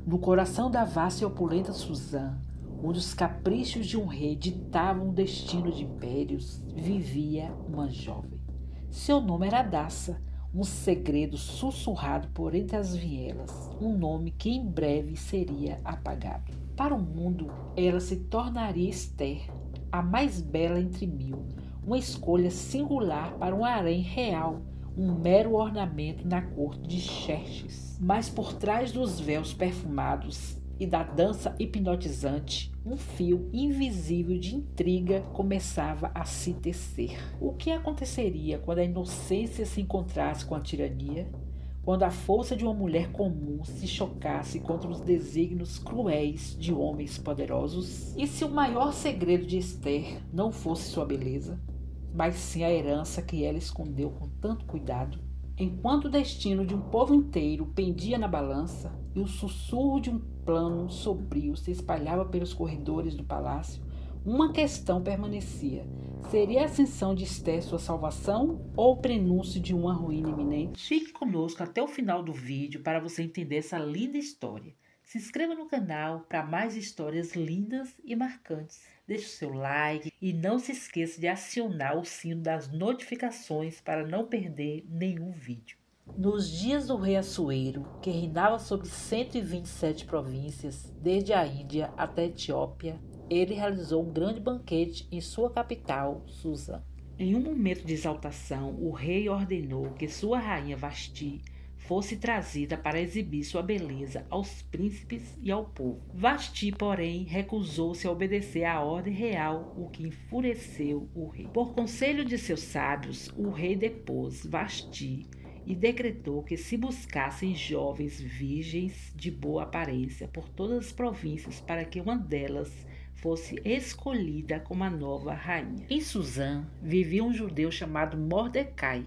No coração da vasta e opulenta Suzã, onde os caprichos de um rei ditavam o destino de impérios, vivia uma jovem. Seu nome era Daça, um segredo sussurrado por entre as vielas, um nome que em breve seria apagado. Para o mundo, ela se tornaria Esther, a mais bela entre mil, uma escolha singular para um harém real, um mero ornamento na corte de Xerxes. Mas por trás dos véus perfumados e da dança hipnotizante, um fio invisível de intriga começava a se tecer. O que aconteceria quando a inocência se encontrasse com a tirania? Quando a força de uma mulher comum se chocasse contra os desígnios cruéis de homens poderosos? E se o maior segredo de Esther não fosse sua beleza, mas sim a herança que ela escondeu com tanto cuidado? Enquanto o destino de um povo inteiro pendia na balança e o sussurro de um plano sombrio se espalhava pelos corredores do palácio, uma questão permanecia: seria a ascensão de Esther sua salvação ou o prenúncio de uma ruína iminente? Fique conosco até o final do vídeo para você entender essa linda história. Se inscreva no canal para mais histórias lindas e marcantes. Deixe o seu like e não se esqueça de acionar o sino das notificações para não perder nenhum vídeo. Nos dias do rei Assuero, que reinava sobre 127 províncias, desde a Índia até a Etiópia, ele realizou um grande banquete em sua capital, Suzã. Em um momento de exaltação, o rei ordenou que sua rainha Vasti fosse trazida para exibir sua beleza aos príncipes e ao povo. Vasti, porém, recusou-se a obedecer à ordem real, o que enfureceu o rei. Por conselho de seus sábios, o rei depôs Vasti e decretou que se buscassem jovens virgens de boa aparência por todas as províncias para que uma delas fosse escolhida como a nova rainha. Em Suzã vivia um judeu chamado Mordecai,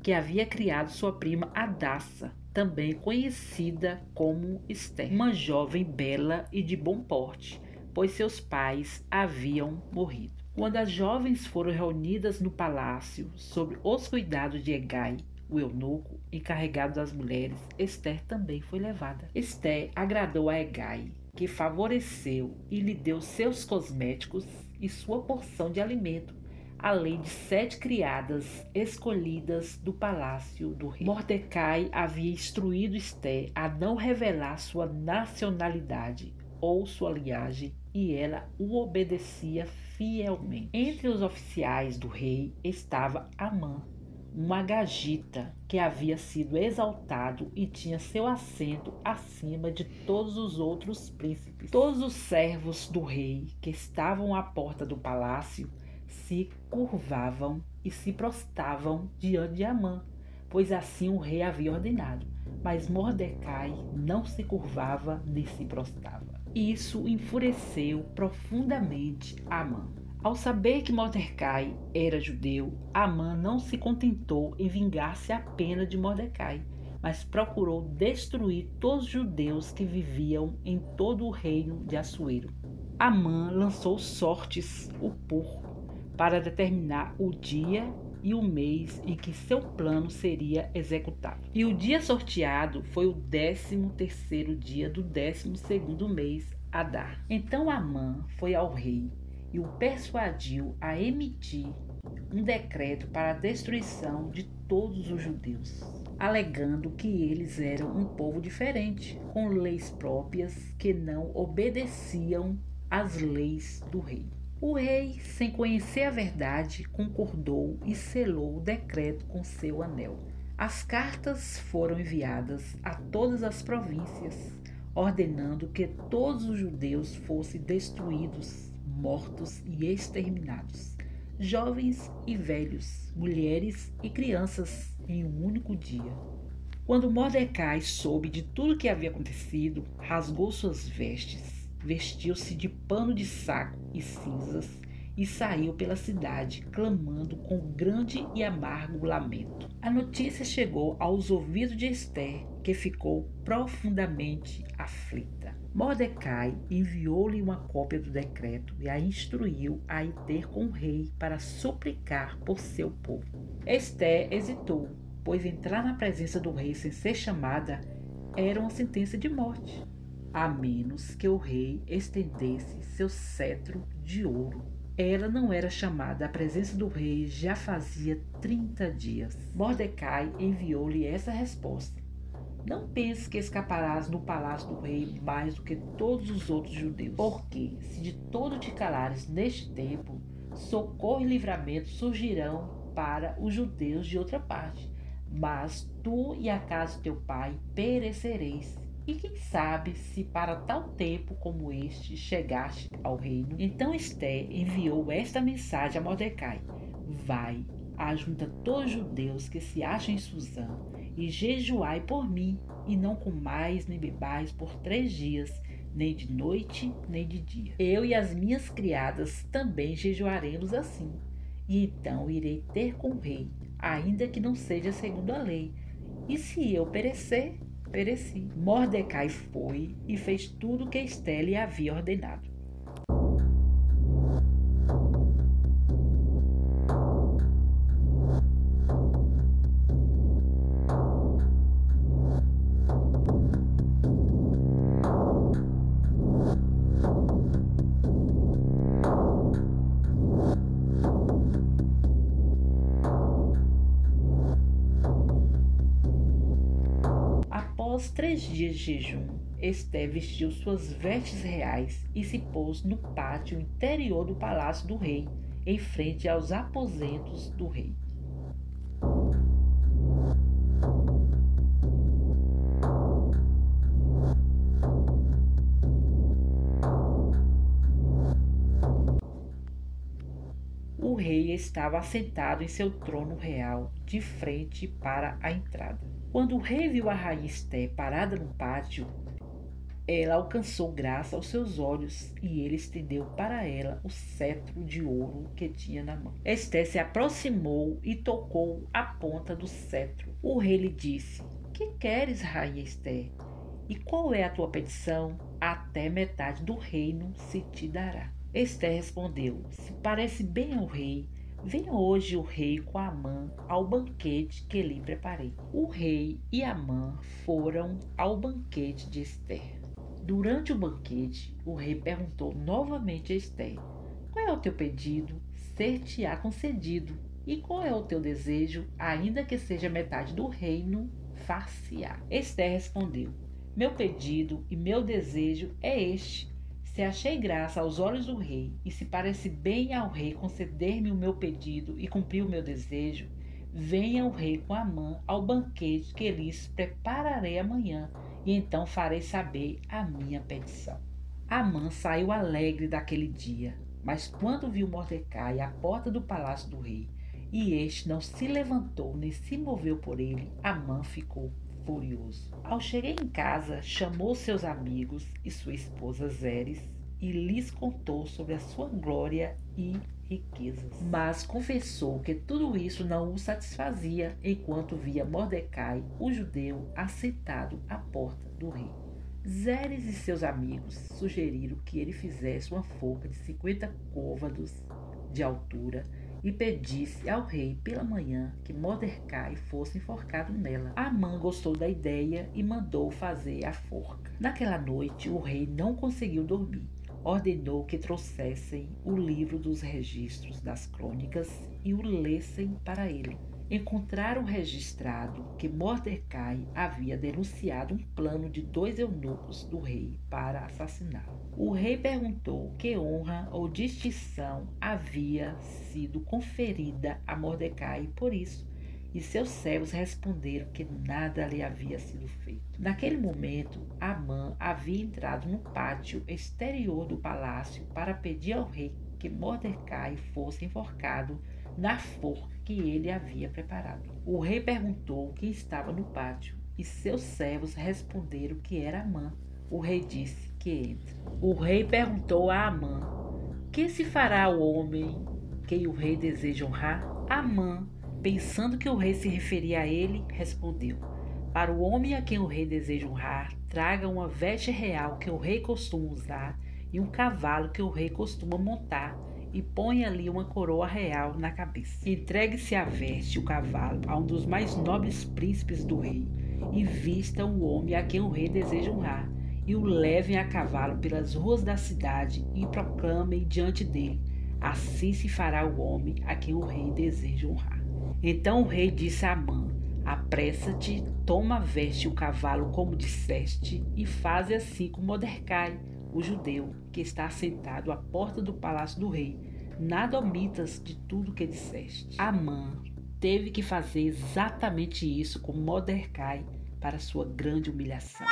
que havia criado sua prima Hadassah, também conhecida como Esther, uma jovem bela e de bom porte, pois seus pais haviam morrido. Quando as jovens foram reunidas no palácio sob os cuidados de Hegai, o eunuco encarregado das mulheres, Esther também foi levada. Esther agradou a Hegai, que favoreceu e lhe deu seus cosméticos e sua porção de alimento, além de 7 criadas escolhidas do palácio do rei. Mordecai havia instruído Esther a não revelar sua nacionalidade ou sua linhagem, e ela o obedecia fielmente. Entre os oficiais do rei estava Amã, um agagita que havia sido exaltado e tinha seu assento acima de todos os outros príncipes. Todos os servos do rei que estavam à porta do palácio se curvavam e se prostravam diante de Amã, pois assim o rei havia ordenado. Mas Mordecai não se curvava nem se prostrava. Isso enfureceu profundamente Amã. Ao saber que Mordecai era judeu, Amã não se contentou em vingar-se apenas de Mordecai, mas procurou destruir todos os judeus que viviam em todo o reino de Assuero. Amã lançou sortes, o porco, para determinar o dia e o mês em que seu plano seria executado. E o dia sorteado foi o 13º dia do 12º mês, Adar. Então Amã foi ao rei e o persuadiu a emitir um decreto para a destruição de todos os judeus, alegando que eles eram um povo diferente, com leis próprias que não obedeciam às leis do rei. O rei, sem conhecer a verdade, concordou e selou o decreto com seu anel. As cartas foram enviadas a todas as províncias, ordenando que todos os judeus fossem destruídos, mortos e exterminados, jovens e velhos, mulheres e crianças, em um único dia. Quando Mordecai soube de tudo o que havia acontecido, rasgou suas vestes, vestiu-se de pano de saco e cinzas e saiu pela cidade, clamando com grande e amargo lamento. A notícia chegou aos ouvidos de Esther, que ficou profundamente aflita. Mordecai enviou-lhe uma cópia do decreto e a instruiu a ir ter com o rei para suplicar por seu povo. Esther hesitou, pois entrar na presença do rei sem ser chamada era uma sentença de morte. a menos que o rei estendesse seu cetro de ouro. Ela não era chamada à presença do rei já fazia 30 dias. Mordecai enviou-lhe essa resposta: não penses que escaparás no palácio do rei mais do que todos os outros judeus. Porque, se de todo te calares neste tempo, socorro e livramento surgirão para os judeus de outra parte. Mas tu e a casa de teu pai perecereis. E quem sabe se para tal tempo como este chegaste ao reino? Então Esté enviou esta mensagem a Mordecai: vai, ajunta todos os judeus que se acham em Suzã, e jejuai por mim, e não comais nem bebais por 3 dias, nem de noite, nem de dia. Eu e as minhas criadas também jejuaremos assim. E então irei ter com o rei, ainda que não seja segundo a lei. E se eu perecer, pereci. Mordecai foi e fez tudo o que Esté lhe havia ordenado. Após 3 dias de jejum, Esté vestiu suas vestes reais e se pôs no pátio interior do palácio do rei, em frente aos aposentos do rei. O rei estava assentado em seu trono real, de frente para a entrada. Quando o rei viu a rainha Esté parada no pátio, ela alcançou graça aos seus olhos e ele estendeu para ela o cetro de ouro que tinha na mão. Esté se aproximou e tocou a ponta do cetro. O rei lhe disse: que queres, rainha Esté? E qual é a tua petição? Até metade do reino se te dará. Esté respondeu: se parece bem ao rei, venha hoje o rei com Amã ao banquete que lhe preparei. O rei e Amã foram ao banquete de Esté. Durante o banquete, o rei perguntou novamente a Esté: qual é o teu pedido? Ser-te-á concedido. E qual é o teu desejo? Ainda que seja metade do reino, far-se-á. Esté respondeu: meu pedido e meu desejo é este. Se achei graça aos olhos do rei, e se parece bem ao rei conceder-me o meu pedido e cumprir o meu desejo, venha o rei com Amã ao banquete que lhes prepararei amanhã, e então farei saber a minha petição. Amã saiu alegre daquele dia, mas quando viu Mordecai à porta do palácio do rei, e este não se levantou nem se moveu por ele, Amã ficou furioso. Ao chegar em casa, chamou seus amigos e sua esposa Zeres e lhes contou sobre a sua glória e riquezas. Mas confessou que tudo isso não o satisfazia enquanto via Mordecai, o judeu, assentado à porta do rei. Zeres e seus amigos sugeriram que ele fizesse uma forca de 50 côvados de altura e pedisse ao rei pela manhã que Mordecai fosse enforcado nela. Amã gostou da ideia e mandou fazer a forca. Naquela noite, o rei não conseguiu dormir. Ordenou que trouxessem o livro dos registros das crônicas e o lessem para ele. Encontraram registrado que Mordecai havia denunciado um plano de 2 eunucos do rei para assassiná-lo. O rei perguntou que honra ou distinção havia sido conferida a Mordecai por isso, e seus servos responderam que nada lhe havia sido feito. Naquele momento, Amã havia entrado no pátio exterior do palácio para pedir ao rei que Mordecai fosse enforcado na forca que ele havia preparado. O rei perguntou quem estava no pátio, e seus servos responderam que era Amã. O rei disse que entre. O rei perguntou a Amã: que se fará ao homem que o rei deseja honrar? Amã, pensando que o rei se referia a ele, respondeu: para o homem a quem o rei deseja honrar, traga uma veste real que o rei costuma usar e um cavalo que o rei costuma montar, e põe ali uma coroa real na cabeça. Entregue-se a veste e o cavalo a um dos mais nobres príncipes do rei, e vista o homem a quem o rei deseja honrar, e o levem a cavalo pelas ruas da cidade e proclamem diante dele: assim se fará o homem a quem o rei deseja honrar. Então o rei disse a Amã: apressa-te, toma a veste e o cavalo como disseste, e faze assim com Mordecai, o judeu, que está sentado à porta do palácio do rei. Nada omitas de tudo que disseste. Amã teve que fazer exatamente isso com Mordecai, para sua grande humilhação.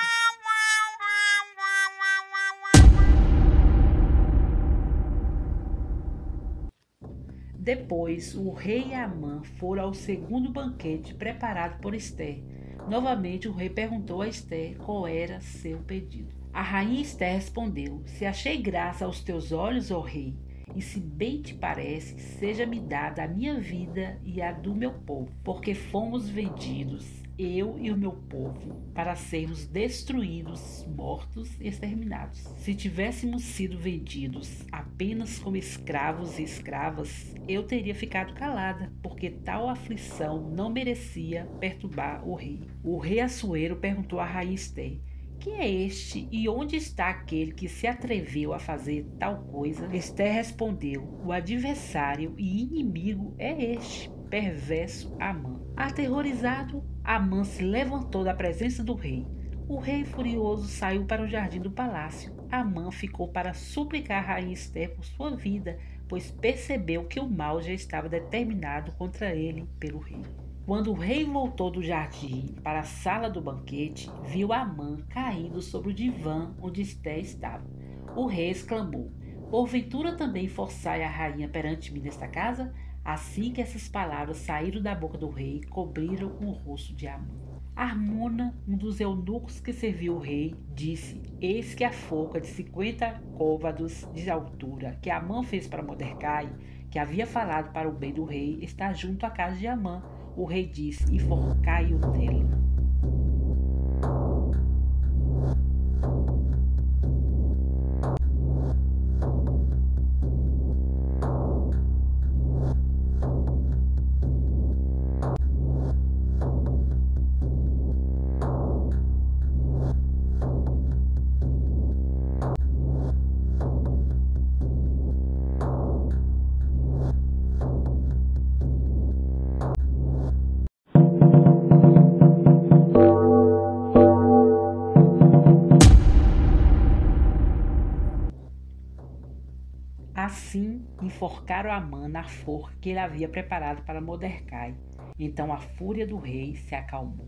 Depois, o rei e Amã foram ao segundo banquete preparado por Ester. Novamente, o rei perguntou a Ester qual era seu pedido. A rainha Ester respondeu: se achei graça aos teus olhos, ó rei, e se bem te parece, seja-me dada a minha vida e a do meu povo, porque fomos vendidos, eu e o meu povo, para sermos destruídos, mortos e exterminados. Se tivéssemos sido vendidos apenas como escravos e escravas, eu teria ficado calada, porque tal aflição não merecia perturbar o rei. O rei Assuero perguntou à rainha Ester: quem é este e onde está aquele que se atreveu a fazer tal coisa? Ester respondeu: o adversário e inimigo é este, perverso Amã. Aterrorizado, Amã se levantou da presença do rei. O rei furioso saiu para o jardim do palácio. Amã ficou para suplicar a rainha Ester por sua vida, pois percebeu que o mal já estava determinado contra ele pelo rei. Quando o rei voltou do jardim para a sala do banquete, viu Amã caindo sobre o divã onde Ester estava. O rei exclamou: porventura também forçai a rainha perante mim nesta casa? Assim que essas palavras saíram da boca do rei, cobriram o rosto de Amã. Harmona, um dos eunucos que serviu o rei, disse: eis que a forca de 50 côvados de altura que Amã fez para Mordecai, que havia falado para o bem do rei, está junto à casa de Amã. O rei disse: enforcai-o nela. Assim, enforcaram Amã na forca que ele havia preparado para Mordecai. Então a fúria do rei se acalmou.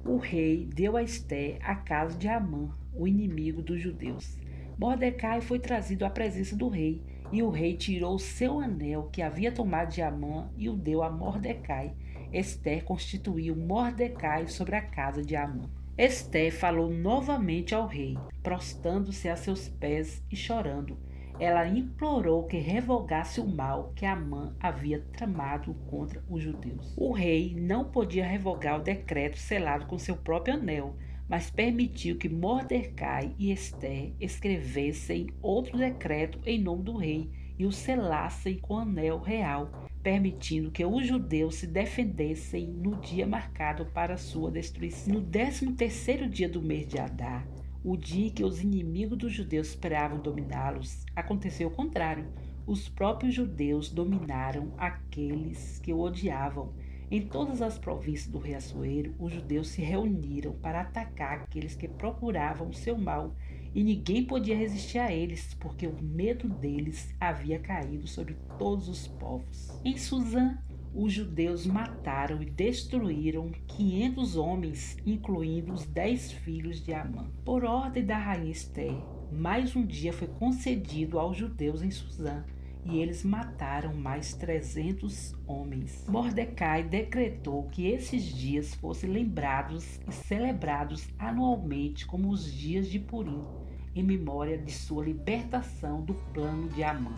O rei deu a Ester a casa de Amã, o inimigo dos judeus. Mordecai foi trazido à presença do rei, e o rei tirou o seu anel que havia tomado de Amã e o deu a Mordecai. Ester constituiu Mordecai sobre a casa de Amã. Ester falou novamente ao rei, prostrando-se a seus pés e chorando. Ela implorou que revogasse o mal que Amã havia tramado contra os judeus. O rei não podia revogar o decreto selado com seu próprio anel, mas permitiu que Mordecai e Ester escrevessem outro decreto em nome do rei e o selassem com o anel real, permitindo que os judeus se defendessem no dia marcado para sua destruição. No 13º dia do mês de Adar, o dia em que os inimigos dos judeus esperavam dominá-los, aconteceu o contrário. Os próprios judeus dominaram aqueles que o odiavam. Em todas as províncias do rei Assuero, os judeus se reuniram para atacar aqueles que procuravam o seu mal, e ninguém podia resistir a eles, porque o medo deles havia caído sobre todos os povos. Em Suzã, os judeus mataram e destruíram 500 homens, incluindo os 10 filhos de Amã. Por ordem da rainha Ester, mais um dia foi concedido aos judeus em Suzã, e eles mataram mais 300 homens. Mordecai decretou que esses dias fossem lembrados e celebrados anualmente como os dias de Purim, em memória de sua libertação do plano de Amã.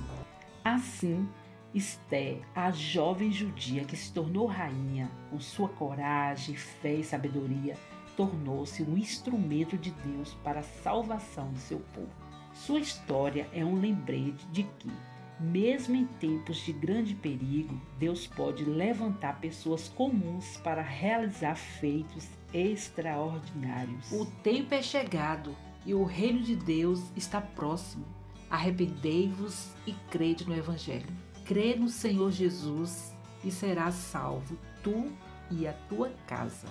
Assim, Ester, a jovem judia que se tornou rainha, com sua coragem, fé e sabedoria, tornou-se um instrumento de Deus para a salvação de seu povo. Sua história é um lembrete de que, mesmo em tempos de grande perigo, Deus pode levantar pessoas comuns para realizar feitos extraordinários. O tempo é chegado e o reino de Deus está próximo. Arrependei-vos e crede no Evangelho. Crê no Senhor Jesus e serás salvo, tu e a tua casa.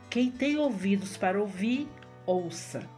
Quem tem ouvidos para ouvir, ouça.